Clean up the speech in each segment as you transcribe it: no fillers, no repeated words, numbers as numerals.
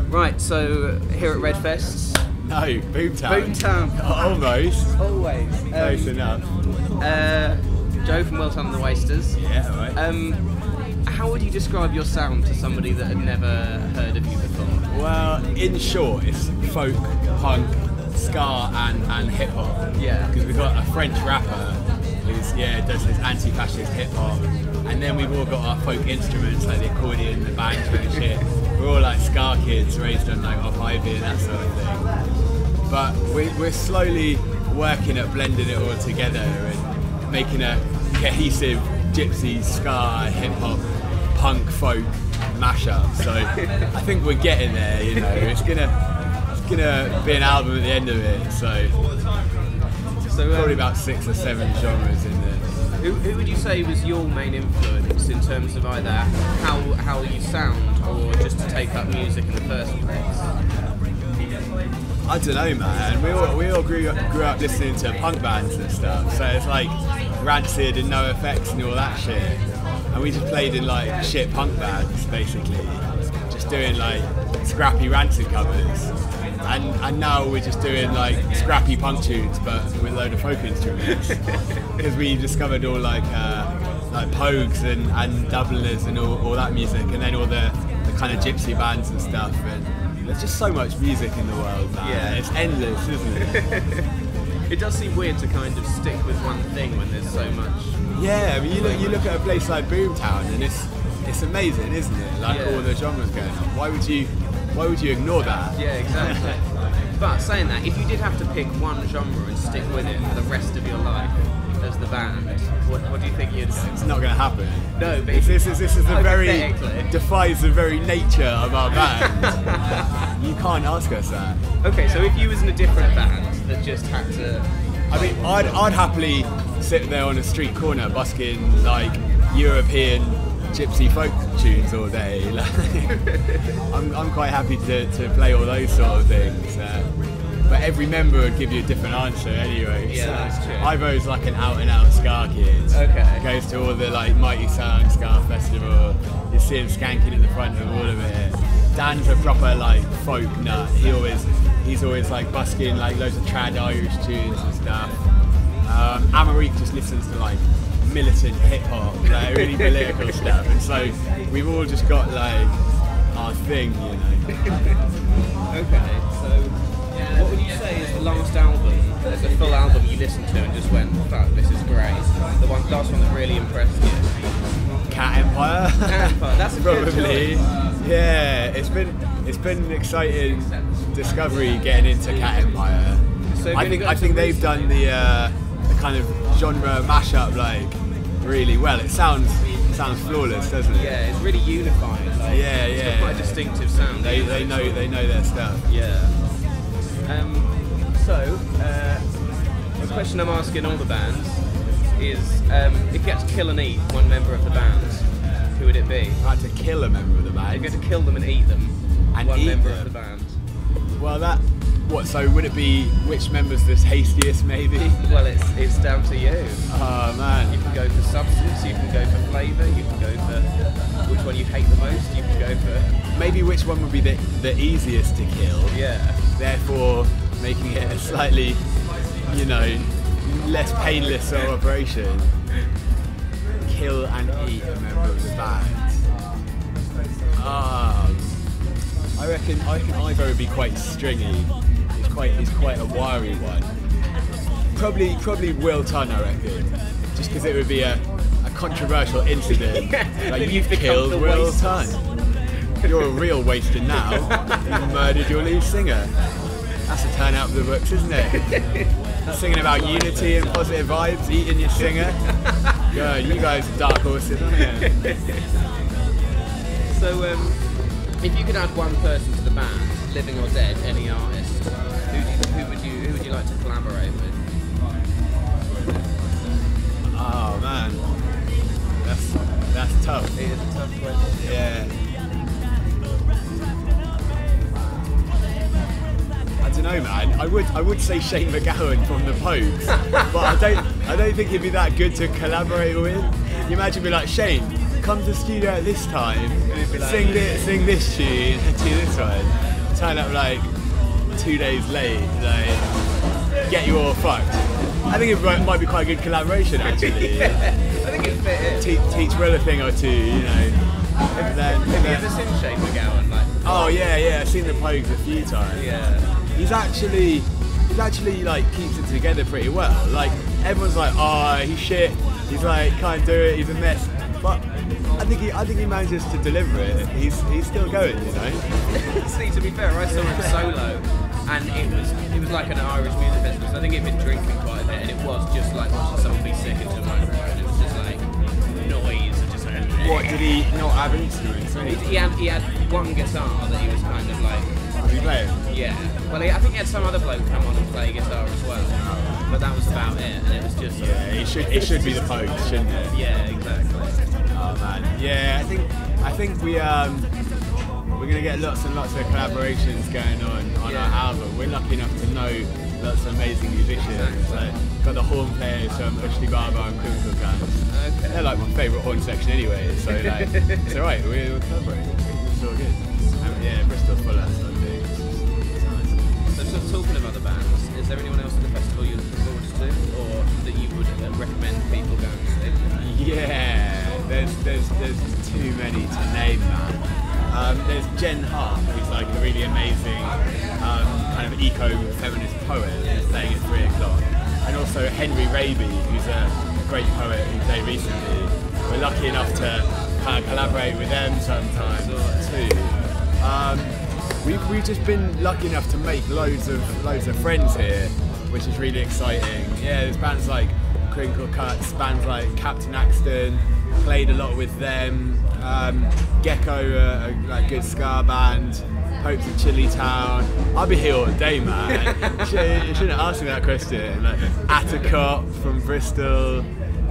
Right, so here at Redfest. No, Boomtown. Boomtown. Almost. Always. Close enough. Joe from Will Tun and the Wasters. Yeah, right. How would you describe your sound to somebody that had never heard of you before? Well, in short, it's folk, punk, ska and hip hop. Yeah. Because we've got a French rapper who's does this anti-fascist hip hop, and then we've all got our folk instruments like the accordion, the banjo and shit. We're all like ska kids raised on like off-ivy and that sort of thing. But we're slowly working at blending it all together and making a cohesive gypsy, ska, hip hop, punk, folk mashup. So I think we're getting there. You know, it's gonna be an album at the end of it. So probably about 6 or 7 genres in there. Who would you say was your main influence in terms of either how you sound or just to take up music in the first place? I don't know, man. We all grew up listening to punk bands and stuff. So it's like Rancid and No Effects and all that shit. And we just played in like shit punk bands, basically, just doing like scrappy Rancid covers. And now we're just doing like scrappy punk tunes, but with a load of folk instruments. Because we discovered all like Pogues and Dubliners and all that music, and then all the kind of gypsy bands and stuff. And there's just so much music in the world, man. Yeah. It's endless, isn't it? It does seem weird to kind of stick with one thing when there's so much. Yeah, I mean, you look at a place like Boomtown, and it's amazing, isn't it? Like all the genres going on. Why would you ignore that? Yeah, exactly. But saying that, if you did have to pick one genre and stick with it for the rest of your life as the band, what do you think you'd do? It's not going to happen. No, but this is the very defies the very nature of our band. You can't ask us that. Okay, so if you was in a different band that just had to, I mean, I'd happily sit there on a street corner busking like European gypsy folk tunes all day. I'm quite happy to play all those sort of things. But every member would give you a different answer anyway. Yeah, that's true. Ivo's like an out and out ska kid. Okay. Goes to all the like Mighty Sound Ska Festival. You see him skanking at the front of all of it. Dan's a proper like folk nut. He's always like busking like loads of trad Irish tunes and stuff. Amarique just listens to like militant hip hop, like really political stuff, and so we've all just got like our thing, you know. Okay, so what would you say is the last album, as a full album you listened to and just went, fuck, this is great? The last one that really impressed you? Cat Empire. Cat Empire, that's a good probably. choice. Yeah, it's been an exciting discovery getting into Cat Empire. So I think they've done the kind of genre mashup like really well. It sounds flawless, doesn't it? Yeah, it's really unified. Like, it's got quite a distinctive sound. They know their stuff. Yeah. So the question I'm asking all the bands is, if you had to kill and eat one member of the band, who would it be? I had to kill a member of the band. If you had to kill them and eat them, one member of the band. Well, so would it be which member's the tastiest, maybe? Well, it's down to you. Oh, man. You can go for substance, you can go for flavour, you can go for which one you hate the most, you can go for... Maybe which one would be the easiest to kill. Yeah. Therefore, making it a slightly, less painless sort of operation. Kill and eat a member of the band. I reckon Ivo would be quite stringy. He's quite a wiry one. Probably Will Tun, I reckon. Just because it would be a controversial incident. Like, you've killed Will Tun. You're a real waster now. You murdered your lead singer. That's a turn out of the books, isn't it? Singing about unity and positive vibes, eating your singer. God, you guys are dark horses, aren't you? So, if you could add one person to the band, living or dead, any artist, who would you like to collaborate with? Oh man, that's tough. It is a tough question. Yeah. I don't know, man. I would say Shane McGowan from the Pogues, but I don't think he'd be that good to collaborate with. You imagine me like, Shane, come to the studio at this time, sing this tune, do this one. turn up like 2 days late, like get you all fucked. I think it might be quite a good collaboration actually. Yeah, I think it'd fit in. Teach Will a thing or two, you know. Have you ever seen Shane McGowan? Like, oh yeah, I've seen the Pogues a few times. yeah. He's actually like keeps it together pretty well. Like everyone's like, oh, he's shit. He's like can't do it. He's a mess. But I think he manages to deliver it. He's still going, you know. See, to be fair, I saw him solo, and it was like an Irish music festival. So I think he'd been drinking quite a bit, and it was just like watching someone be sick into a microphone. It was just like noise, and just like. What did he not have instruments? He had one guitar that he was kind of like. Was he playing? Yeah. Well, I think he had some other bloke come on and play guitar as well, but that was about it, and it was just. Yeah, it should be the Pogues, shouldn't it? Yeah, exactly. Oh man, yeah. I think we're gonna get lots and lots of collaborations going on our album. We're lucky enough to know lots of amazing musicians. Exactly. Like, got the horn players from Ushly Barber and Criminal Guns. Okay. They're like my favourite horn section anyway. So like, it's alright. We're collaborating. It's all good. Yeah, Bristol's full of that sort of thing. So sort of talking of other bands, is there anyone else at the festival you're looking forward to, or that you would recommend people go and see? Yeah, there's too many to name, man. There's Jen Hart, who's like a really amazing kind of eco-feminist poet, who's playing at 3 o'clock, and also Henry Raby, who's a great poet who played recently. We're lucky enough to kind of collaborate with them sometimes too. We've just been lucky enough to make loads of friends here, which is really exciting. Yeah, there's bands like Crinkle Cuts, bands like Captain Axton, played a lot with them. Gecko, a good ska band. Popes of Chili Town. I'll be here all day, man. You shouldn't ask me that question. Like, Atticop from Bristol,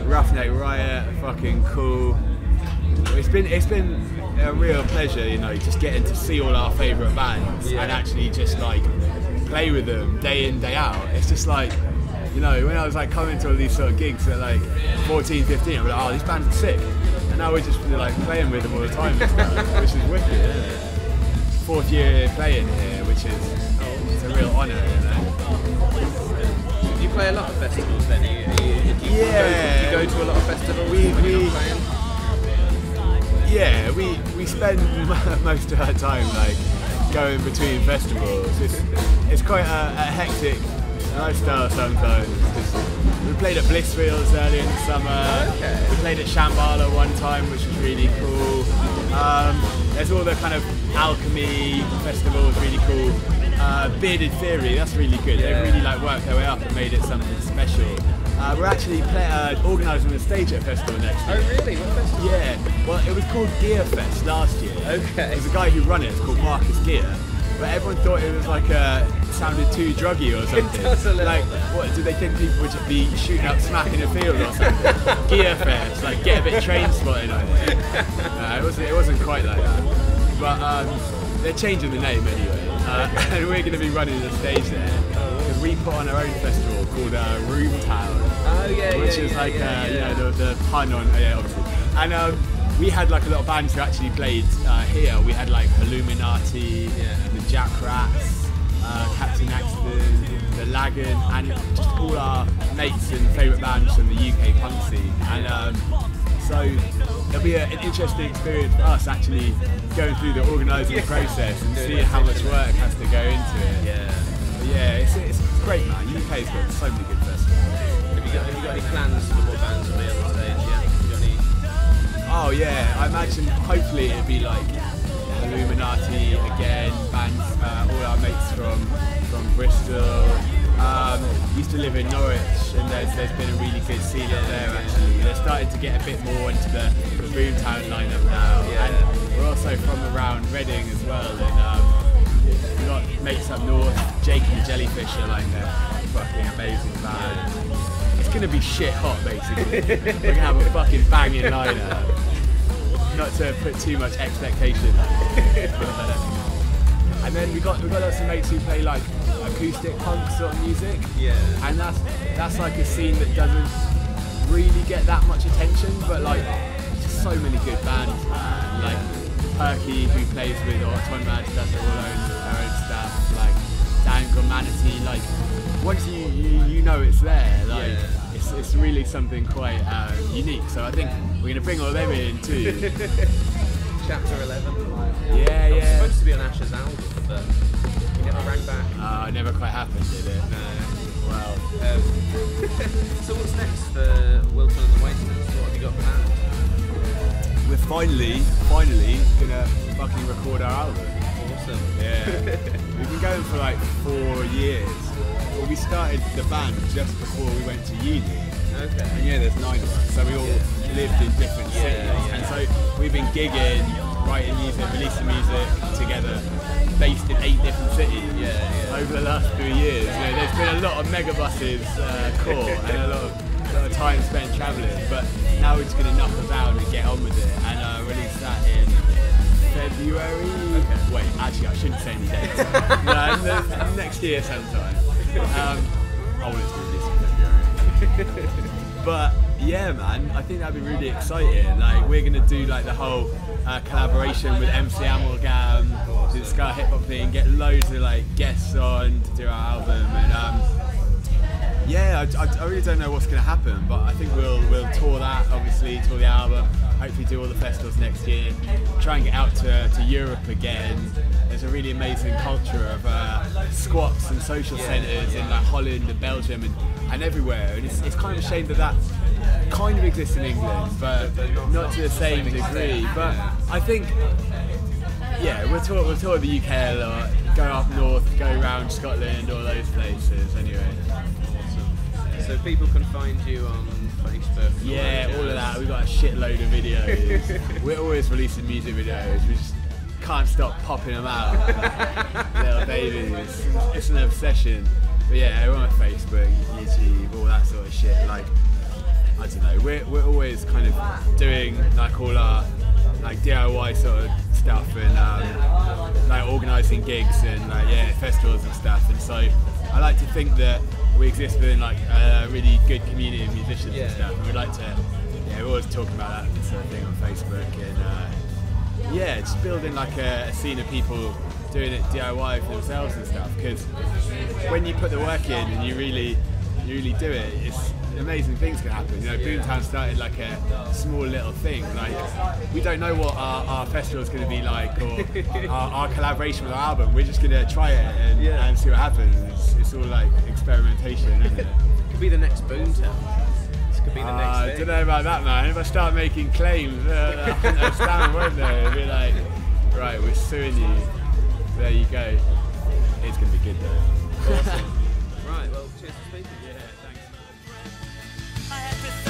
Roughneck Riot, fucking cool. It's been a real pleasure, you know, just getting to see all our favourite bands and actually just like play with them day in, day out. It's just like, you know, when I was like coming to all these sort of gigs at like 14, 15, I'm like, oh, these bands are sick. And now we're just like playing with them all the time and stuff, which is wicked, isn't it? 4th year playing here, which is it's a real honour, you know. Do you play a lot of festivals then? Do you go to a lot of festivals when you're not playing? Yeah, we spend most of our time like going between festivals. It's quite a hectic lifestyle sometimes. We played at Blissfields earlier in the summer. Okay. We played at Shambhala one time, which was really cool. There's all the kind of alchemy festivals, really cool. Bearded Theory, that's really good. Yeah. They really like worked their way up and made it something special. We're actually organising a stage at a festival next year. Oh really? What festival? Yeah, well it was called Gear Fest last year. Okay. There's a guy who run it, it's called Marcus Gear. But everyone thought it was like sounded too druggy or something. It does a little. Like, what, did they think people would just be shooting up smack in the field or something? Gear Fest, like get a bit train spotting on it. It wasn't quite like that. But they're changing the name anyway. And we're going to be running the stage there. Because we put on our own festival called Boomtown. Oh yeah, which is like, you know, the pun on, obviously. And we had like a lot of bands who actually played here. We had like Illuminati, the Jack Rats, Captain Axton, the Lagan, and just all our mates and favourite bands from the UK punk scene. And so it'll be an interesting experience for us actually going through the organising process and seeing how much work has to go into it. Yeah, it's great, man. UK's got so many good festivals. Have you got any plans for more bands to be on stage? Yeah. Have you got any? Oh yeah, I imagine hopefully it'd be like Illuminati again, bands, all our mates from Bristol. Used to live in Norwich, and there's been a really good scene there actually. They're starting to get a bit more into the Boomtown lineup now, and we're also from around Reading as well. And we've got mates up north. Jake and the Jellyfish are like a fucking amazing band. It's gonna be shit hot basically. We're gonna have a fucking banging lineup. Not to put too much expectation. And then we got lots of mates who play like acoustic punk sort of music. Yeah. And that's like a scene that doesn't really get that much attention, but like just so many good bands, man. Like Perky, who plays with Auton Lads, does her own humanity. Like once you know it's there, like it's really something quite unique. So I think we're gonna bring all them in too. Chapter 11. Yeah, It was supposed to be on Ash's album, but he never rang back. It never quite happened, did it? No. Well. So what's next for Will Tun and the Wastelands? What have you got planned? We're finally gonna fucking record our album. Awesome. Yeah. We've been going for like 4 years. Well, we started the band just before we went to uni. Okay. And yeah, there's 9 of us, so we all lived in different cities. And so we've been gigging, writing music, releasing music together, based in 8 different cities over the last 3 years. You know, there's been a lot of megabuses caught and a lot of time spent travelling, but now we're just going to knuckle down and get on with it and release that in February. Okay. Wait, actually I shouldn't say any dates. No, next year sometime. I want it to release in February. But yeah, man, I think that'd be really exciting. Like we're gonna do like the whole collaboration with MC Amalgam, do the ska hip hop thing, get loads of like guests on to do our album, and yeah, I really don't know what's gonna happen, but I think we'll tour that, obviously tour the album, hopefully do all the festivals next year, try and get out to Europe again. There's a really amazing culture of squats and social centres in like Holland and Belgium and everywhere, and it's kind of a shame that kind of exists in England, but not to the same degree. But I think, yeah, we'll tour the UK a lot, go up north, go around Scotland, all those places. Anyway. Awesome. So people can find you on Facebook. Yeah, all of that. We've got a shitload of videos. We're always releasing music videos. We just can't stop popping them out. Like little babies. It's an obsession. But yeah, we're on Facebook, YouTube, all that sort of shit. Like, I don't know, we're always kind of doing like all our like DIY sort of stuff and like organising gigs and like festivals and stuff. And so I like to think that we exist within like a really good community of musicians and stuff. And we'd like to, we're always talking about that sort of thing on Facebook and just building like a scene of people doing it DIY for themselves and stuff. Because when you put the work in and you really do it, it's amazing things can happen. You know, Boomtown started like a small little thing. Like we don't know what our festival is going to be like or our collaboration with our album. We're just going to try it and see what happens. It's all like experimentation, isn't it? Could be the next Boomtown. This could be the next thing. I don't know about that, man. If I start making claims, they'll stand, won't they? They'll be like, right, we're suing you. There you go. It's going to be good though. Awesome. Right, well, cheers for speaking. Yeah, thanks. I had to